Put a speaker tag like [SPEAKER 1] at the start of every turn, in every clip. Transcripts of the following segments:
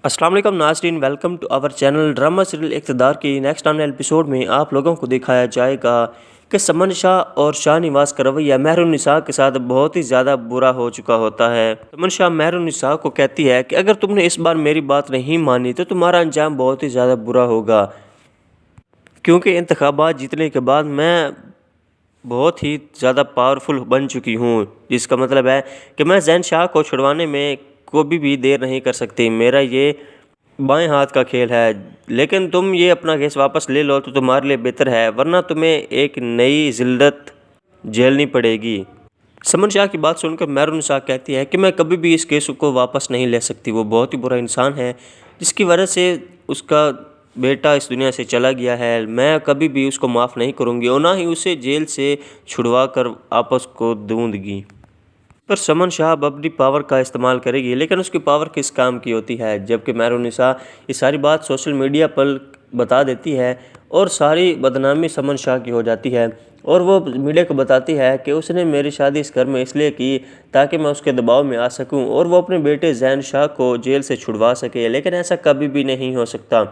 [SPEAKER 1] अस्सलाम वालेकुम नाज़रीन, welcome to our channel. Drama serial Iqtidar की नेक्स्ट आने वाले एपिसोड में आप लोगों को दिखाया जाएगा कि समन शाह और शाहनवाज का रवैया महरुन्निसा के साथ बहुत ही ज़्यादा बुरा हो चुका होता है। समन शाह महरुन्निसा को कहती है कि अगर तुमने इस बार मेरी बात नहीं मानी तो तुम्हारा अंजाम बहुत ही ज़्यादा बुरा होगा, क्योंकि इंतखाबात जीतने के बाद मैं बहुत ही ज़्यादा पावरफुल बन चुकी हूँ, जिसका मतलब है कि मैं ज़ैन शाह को छुड़वाने में कभी भी देर नहीं कर सकती। मेरा ये बाएं हाथ का खेल है, लेकिन तुम ये अपना केस वापस ले लो तो तुम्हारे लिए बेहतर है, वरना तुम्हें एक नई जिल्दत झेलनी पड़ेगी। समन शाह की बात सुनकर महरुन्निसा कहती है कि मैं कभी भी इस केस को वापस नहीं ले सकती। वो बहुत ही बुरा इंसान है, जिसकी वजह से उसका बेटा इस दुनिया से चला गया है। मैं कभी भी उसको माफ़ नहीं करूँगी और ना ही उसे जेल से छुड़वा कर आपस को दूँगी। पर समन शाह अब अपनी पावर का इस्तेमाल करेगी, लेकिन उसकी पावर किस काम की होती है? जबकि महरुन्निसा ये सारी बात सोशल मीडिया पर बता देती है और सारी बदनामी समन शाह की हो जाती है, और वो मीडिया को बताती है कि उसने मेरी शादी इस घर में इसलिए की ताकि मैं उसके दबाव में आ सकूं और वो अपने बेटे ज़ैन शाह को जेल से छुड़वा सके। लेकिन ऐसा कभी भी नहीं हो सकता,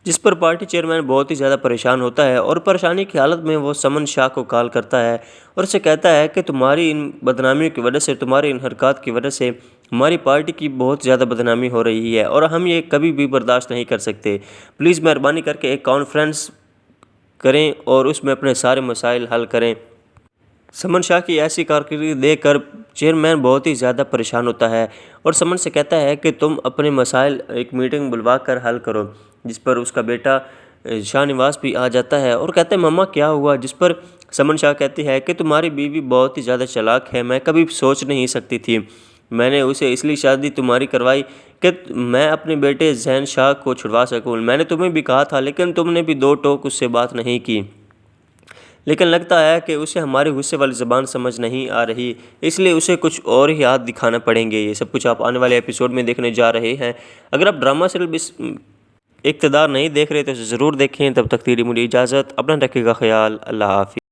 [SPEAKER 1] जिस पर पार्टी चेयरमैन बहुत ही ज़्यादा परेशान होता है और परेशानी की हालत में वो समन शाह को कॉल करता है और उसे कहता है कि तुम्हारी इन बदनामियों की वजह से, तुम्हारी इन हरकत की वजह से हमारी पार्टी की बहुत ज़्यादा बदनामी हो रही है और हम ये कभी भी बर्दाश्त नहीं कर सकते। प्लीज़ मेहरबानी करके एक कॉन्फ्रेंस करें और उसमें अपने सारे मसाइल हल करें। समन शाह की ऐसी कारकर्दगी देखकर चेयरमैन बहुत ही ज़्यादा परेशान होता है और समन से कहता है कि तुम अपने मसाइल एक मीटिंग बुलवा कर हल करो, जिस पर उसका बेटा शाहनवाज भी आ जाता है और कहता है मम्मा क्या हुआ? जिस पर समन शाह कहती है कि तुम्हारी बीवी बहुत ही ज़्यादा चालाक है, मैं कभी सोच नहीं सकती थी, मैंने उसे इसलिए शादी तुम्हारी करवाई कि मैं अपने बेटे ज़ैन शाह को छुड़वा सकूँ। मैंने तुम्हें भी कहा था, लेकिन तुमने भी दो टोक उससे बात नहीं की, लेकिन लगता है कि उसे हमारी गुस्से वाली ज़बान समझ नहीं आ रही, इसलिए उसे कुछ और ही हाथ दिखाना पड़ेंगे। ये सब कुछ आप आने वाले एपिसोड में देखने जा रहे हैं। अगर आप ड्रामा सीरियल इक़्तिदार नहीं देख रहे तो ज़रूर देखें। तब तक तेरी मुझे इजाज़त, अपना रखिएगा ख्याल। अल्लाह हाफ़िज़।